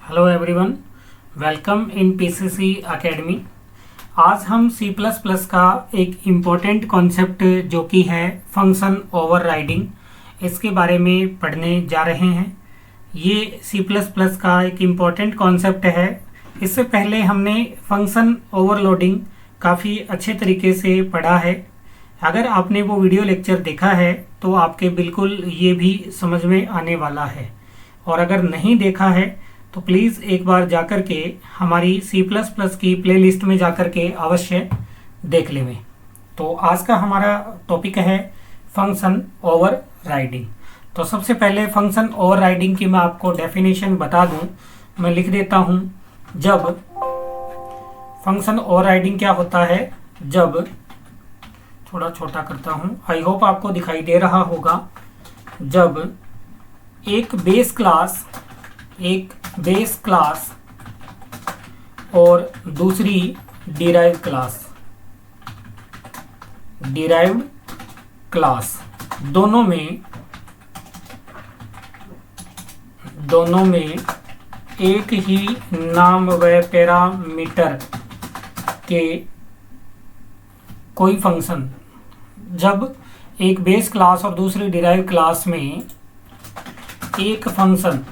Hello everyone, welcome in PCC academy. आज हम C plus plus का एक इम्पोर्टेंट कॉन्सेप्ट जो कि है फंक्शन ओवरराइडिंग, इसके बारे में पढ़ने जा रहे हैं। ये सी प्लस प्लस का एक इम्पोर्टेंट कॉन्सेप्ट है। इससे पहले हमने फंक्शन ओवरलोडिंग काफ़ी अच्छे तरीके से पढ़ा है। अगर आपने वो वीडियो लेक्चर देखा है तो आपके बिल्कुल ये भी समझ में आने वाला है, और अगर नहीं देखा है तो प्लीज़ एक बार जाकर के हमारी सी प्लस प्लस की प्लेलिस्ट में जाकर के अवश्य देख लें। तो आज का हमारा टॉपिक है फंक्शन ओवरराइडिंग। तो सबसे पहले फंक्शन ओवरराइडिंग की मैं आपको डेफिनेशन बता दूं। मैं लिख देता हूं, जब फंक्शन ओवरराइडिंग क्या होता है, जब थोड़ा छोटा करता हूं, आई होप आपको दिखाई दे रहा होगा। जब एक बेस क्लास और दूसरी डिराइव्ड क्लास दोनों में एक ही नाम व पैरामीटर के कोई फंक्शन, जब एक बेस क्लास और दूसरी डिराइव्ड क्लास में एक फंक्शन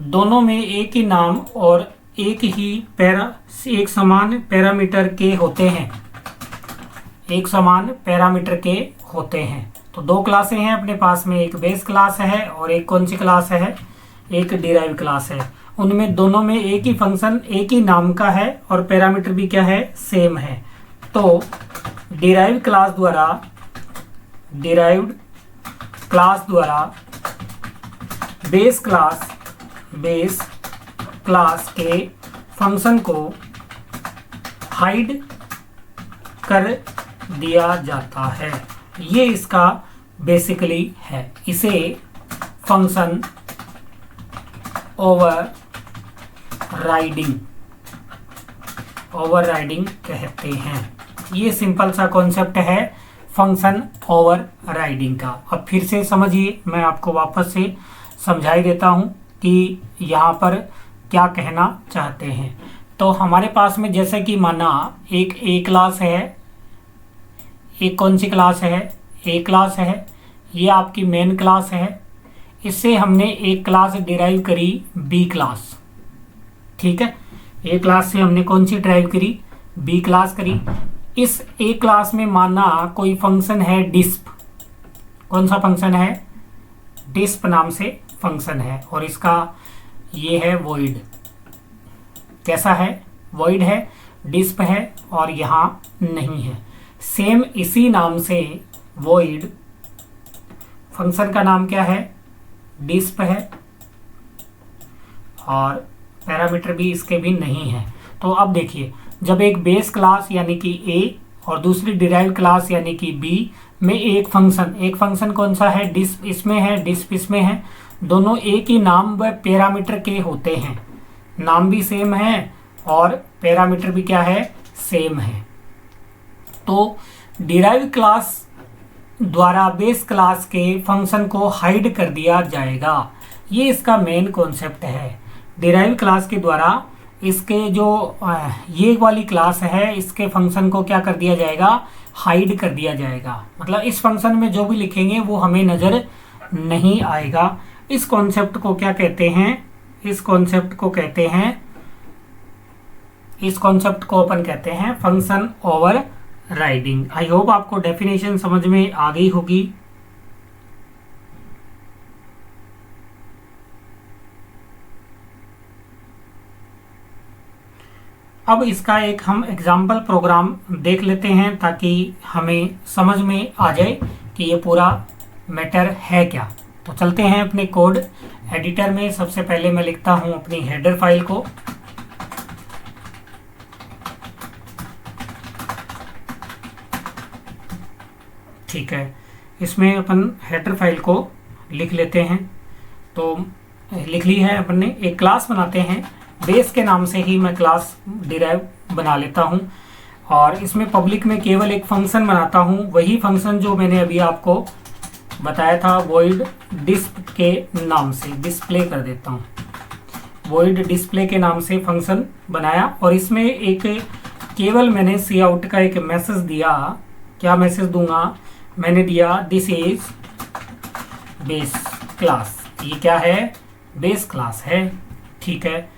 दोनों में एक ही नाम और एक समान पैरामीटर के होते हैं, तो दो क्लासें हैं अपने पास में, एक बेस क्लास है और एक कौन सी क्लास है, एक डिराइव्ड क्लास है। उनमें दोनों में एक ही फंक्शन एक ही नाम का है और पैरामीटर भी क्या है, सेम है। तो डिराइव्ड क्लास द्वारा बेस क्लास के फंक्शन को हाइड कर दिया जाता है। ये इसका बेसिकली है। इसे फंक्शन ओवरराइडिंग कहते हैं। ये सिंपल सा कॉन्सेप्ट है फंक्शन ओवरराइडिंग का। अब फिर से समझिए, मैं आपको वापस से समझाई देता हूं कि यहाँ पर क्या कहना चाहते हैं। तो हमारे पास में जैसे कि माना एक ए क्लास है, एक कौन सी क्लास है, ए क्लास है, ये आपकी मेन क्लास है। इससे हमने एक क्लास डिराइव करी बी क्लास, ठीक है। ए क्लास से हमने कौन सी डिराइव करी, बी क्लास करी। इस ए क्लास में माना कोई फंक्शन है डिस्प, कौन सा फंक्शन है, डिस्प नाम से फंक्शन है, और इसका ये है वॉइड। कैसा है, वॉइड है, डिस्प है और यहाँ नहीं है। सेम इसी नाम से वॉइड फंक्शन का नाम क्या है, डिस्प है, और पैरामीटर भी इसके भी नहीं है। तो अब देखिए, जब एक बेस क्लास यानी कि ए और दूसरी डिराइव्ड क्लास यानी कि बी में एक फंक्शन कौन सा है, डिस्प इसमें है, डिस्प इसमें है, दोनों एक ही नाम व पैरामीटर के होते हैं। नाम भी सेम है और पैरामीटर भी क्या है, सेम है। तो डिराइव्ड क्लास द्वारा बेस क्लास के फंक्शन को हाइड कर दिया जाएगा। ये इसका मेन कॉन्सेप्ट है। डिराइव्ड क्लास के द्वारा इसके जो ये वाली क्लास है, इसके फंक्शन को क्या कर दिया जाएगा, हाइड कर दिया जाएगा। मतलब इस फंक्शन में जो भी लिखेंगे वो हमें नज़र नहीं आएगा। इस कॉन्सेप्ट को क्या कहते हैं, इस कॉन्सेप्ट को अपन कहते हैं फंक्शन ओवरराइडिंग। आई होप आपको डेफिनेशन समझ में आ गई होगी। अब इसका एक हम एग्जाम्पल प्रोग्राम देख लेते हैं ताकि हमें समझ में आ जाए कि ये पूरा मैटर है क्या। तो चलते हैं अपने कोड एडिटर में। सबसे पहले मैं लिखता हूं अपनी हेडर फाइल को। ठीक है, इसमें अपन हेडर फाइल को लिख लेते हैं। तो लिख ली है अपन ने। एक क्लास बनाते हैं, बेस के नाम से ही मैं क्लास डिराइव बना लेता हूं, और इसमें पब्लिक में केवल एक फंक्शन बनाता हूं, वही फंक्शन जो मैंने अभी आपको बताया था void disp के नाम से, डिस्प्ले कर देता हूँ, void display के नाम से फंक्शन बनाया और इसमें एक केवल मैंने सी आउट का एक मैसेज दिया। क्या मैसेज दूंगा? मैंने दिया दिस इज बेस क्लास। ये क्या है? बेस क्लास है। ठीक है,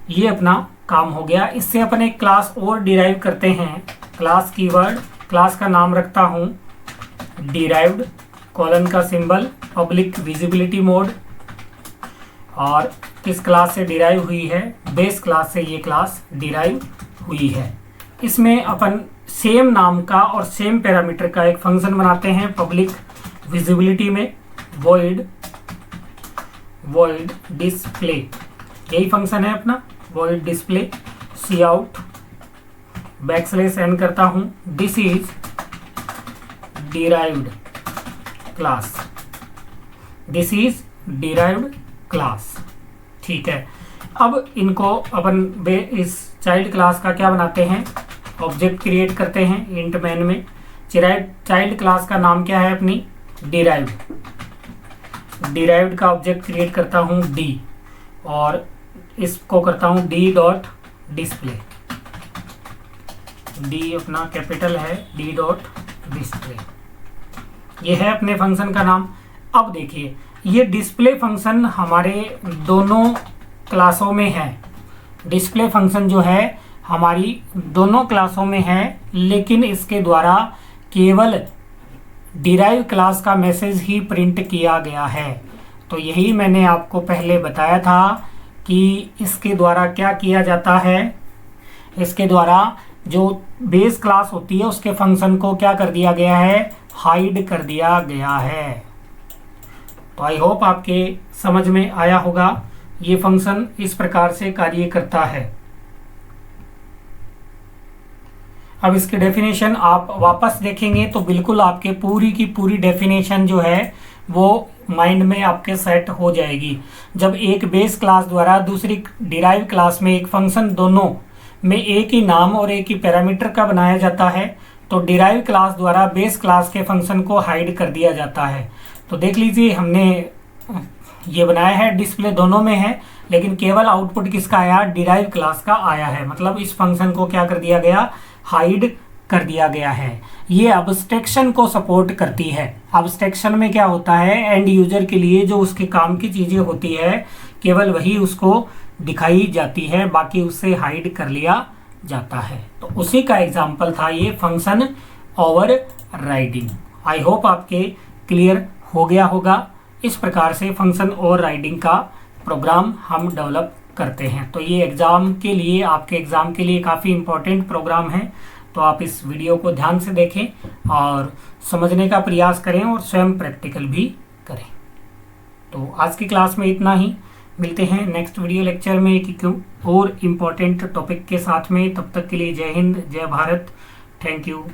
ये अपना काम हो गया। इससे अपन एक क्लास और डिराइव करते हैं। क्लास कीवर्ड, क्लास का नाम रखता हूँ डिराइव्ड, कॉलन का सिंबल, पब्लिक विजिबिलिटी मोड, और किस क्लास से डिराइव हुई है? बेस क्लास से ये क्लास डिराइव हुई है। इसमें अपन सेम नाम का और सेम पैरामीटर का एक फंक्शन बनाते हैं पब्लिक विजिबिलिटी में, void डिस्प्ले, यही फंक्शन है अपना void डिस्प्ले। सी आउट \n करता हूं, this is derived class, this is derived class. ठीक है, अब इनको अपन इस चाइल्ड क्लास का क्या बनाते हैं? ऑब्जेक्ट क्रिएट करते हैं इंट मैन में। चाइल्ड क्लास का नाम क्या है अपनी? डिराइव्ड। डिराइव्ड का ऑब्जेक्ट क्रिएट करता हूँ डी, और इसको करता हूँ डी डॉट डिस्प्ले। डी अपना कैपिटल है, डी डॉट डिस्प्ले, ये है अपने फंक्शन का नाम। अब देखिए, ये डिस्प्ले फंक्शन हमारे दोनों क्लासों में है। डिस्प्ले फंक्शन जो है हमारी दोनों क्लासों में है, लेकिन इसके द्वारा केवल डिराइव क्लास का मैसेज ही प्रिंट किया गया है। तो यही मैंने आपको पहले बताया था कि इसके द्वारा क्या किया जाता है। इसके द्वारा जो बेस क्लास होती है उसके फंक्शन को क्या कर दिया गया है? हाइड कर दिया गया है। तो आई होप आपके समझ में आया होगा। ये फंक्शन इस प्रकार से कार्य करता है। अब इसकी डेफिनेशन आप वापस देखेंगे तो बिल्कुल आपके पूरी की पूरी डेफिनेशन जो है वो माइंड में आपके सेट हो जाएगी। जब एक बेस क्लास द्वारा दूसरी डिराइव क्लास में एक फंक्शन दोनों में एक ही नाम और एक ही पैरामीटर का बनाया जाता है, तो डिराइव क्लास द्वारा बेस क्लास के फंक्शन को हाइड कर दिया जाता है। तो देख लीजिए, हमने ये बनाया है, डिस्प्ले दोनों में है, लेकिन केवल आउटपुट किसका आया? डिराइव क्लास का आया है। मतलब इस फंक्शन को क्या कर दिया गया? हाइड कर दिया गया है। ये अब्स्ट्रैक्शन को सपोर्ट करती है। अब्स्ट्रैक्शन में क्या होता है? एंड यूजर के लिए जो उसके काम की चीजें होती है केवल वही उसको दिखाई जाती है, बाकी उससे हाइड कर लिया जाता है। तो उसी का एग्जाम्पल था ये function over riding. I hope आपके क्लियर हो गया होगा। इस प्रकार से फंक्शन ओवर राइडिंग का प्रोग्राम हम डेवलप करते हैं। तो ये एग्ज़ाम के लिए, आपके एग्ज़ाम के लिए काफ़ी इम्पोर्टेंट प्रोग्राम है। तो आप इस वीडियो को ध्यान से देखें और समझने का प्रयास करें और स्वयं प्रैक्टिकल भी करें। तो आज की क्लास में इतना ही। मिलते हैं नेक्स्ट वीडियो लेक्चर में एक और इम्पोर्टेंट टॉपिक के साथ में। तब तक के लिए जय हिंद, जय भारत। Thank you.